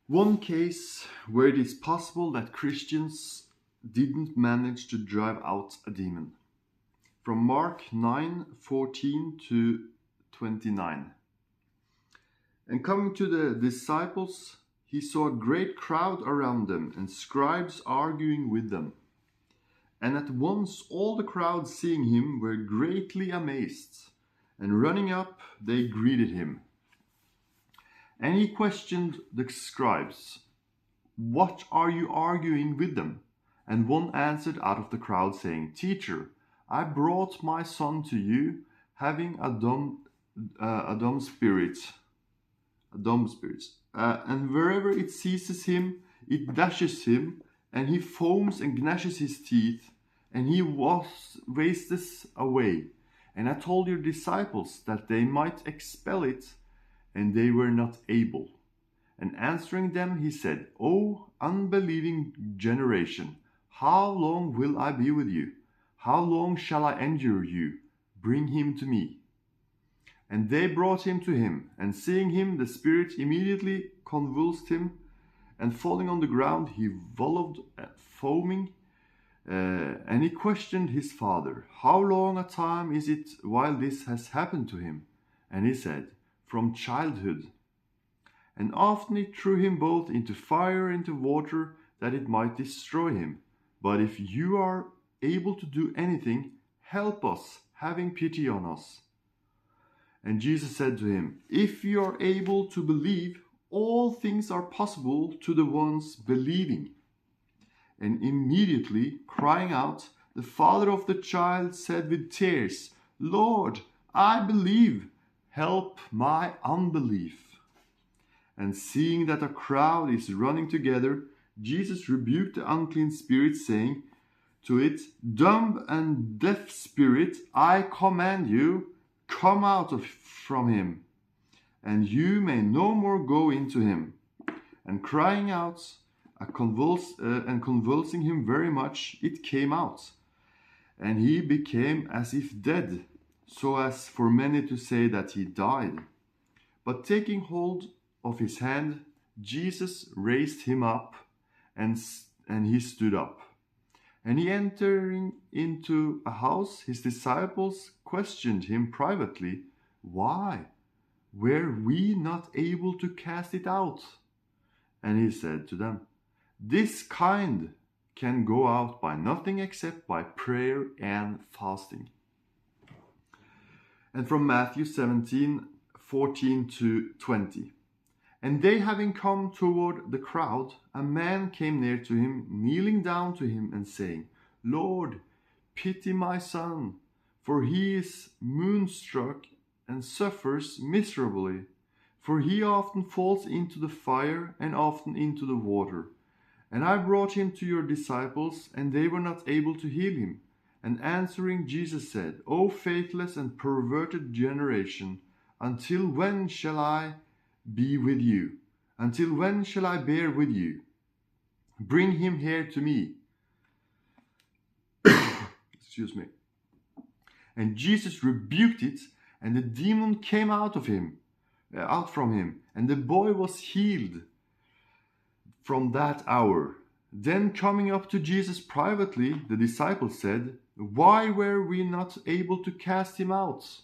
One case where it is possible that Christians didn't manage to drive out a demon. From Mark 9:14 to 29. And coming to the disciples, he saw a great crowd around them and scribes arguing with them. And at once all the crowd seeing him were greatly amazed, and running up they greeted him. And he questioned the scribes, "What are you arguing with them?" And one answered out of the crowd, saying, "Teacher, I brought my son to you, having a dumb spirit. And wherever it seizes him, it dashes him, and he foams and gnashes his teeth, and he wastes away. And I told your disciples that they might expel it, and they were not able." And answering them, he said, "O unbelieving generation, how long will I be with you? How long shall I endure you? Bring him to me." And they brought him to him, and seeing him, the spirit immediately convulsed him, and falling on the ground, he wallowed foaming. And he questioned his father, "How long a time is it while this has happened to him?" And he said, "From childhood." And often he threw him both into fire and into water, that it might destroy him. "But if you are able to do anything, help us, having pity on us." And Jesus said to him, "If you are able to believe, all things are possible to the ones believing." And immediately, crying out, the father of the child said with tears, "Lord, I believe, help my unbelief." And seeing that a crowd is running together, Jesus rebuked the unclean spirit, saying to it, "Dumb and deaf spirit, I command you, come out from him, and you may no more go into him." And crying out and convulsing him very much, it came out, and he became as if dead, so as for many to say that he died. But taking hold of his hand, Jesus raised him up, and he stood up. And he entering into a house, his disciples questioned him privately, "Why were we not able to cast it out?" And he said to them, "This kind can go out by nothing except by prayer and fasting." And from Matthew 17:14 to 20. And they having come toward the crowd, a man came near to him, kneeling down to him and saying, "Lord, pity my son, for he is moonstruck and suffers miserably. For he often falls into the fire and often into the water. And I brought him to your disciples, and they were not able to heal him." And answering, Jesus said, "O faithless and perverted generation, until when shall I be with you? Until when shall I bear with you? Bring him here to me." Excuse me. And Jesus rebuked it, and the demon came out from him, and the boy was healed from that hour. Then coming up to Jesus privately, the disciples said, "Why were we not able to cast him out?"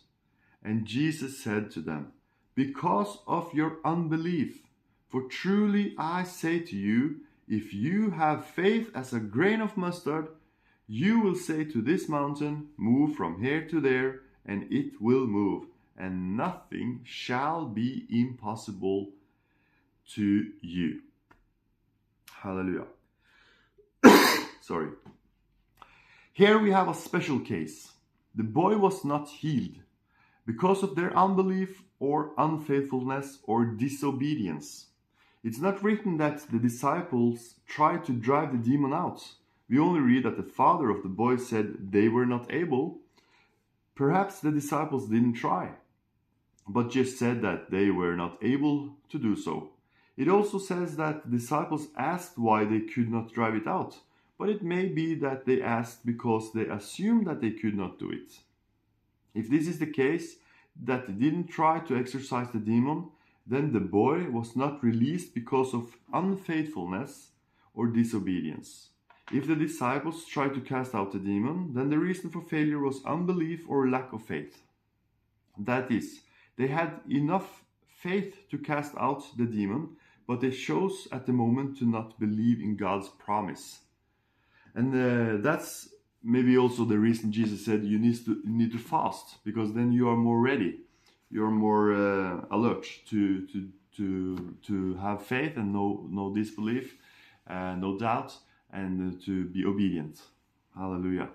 And Jesus said to them, "Because of your unbelief. For truly I say to you, if you have faith as a grain of mustard, you will say to this mountain, 'Move from here to there,' and it will move, and nothing shall be impossible to you." Hallelujah. Sorry. Here we have a special case. The boy was not healed because of their unbelief or unfaithfulness or disobedience. It's not written that the disciples tried to drive the demon out. We only read that the father of the boy said they were not able. Perhaps the disciples didn't try, but just said that they were not able to do so. It also says that the disciples asked why they could not drive it out, but it may be that they asked because they assumed that they could not do it. If this is the case, that they didn't try to exorcise the demon, Then the boy was not released because of unfaithfulness or disobedience. If the disciples tried to cast out the demon, then the reason for failure was unbelief or lack of faith. That is, they had enough faith to cast out the demon, but they chose at the moment to not believe in God's promise. And that's maybe also the reason Jesus said you need to fast, because then you are more ready, you're more alert to have faith and no disbelief, no doubt, and to be obedient. Hallelujah.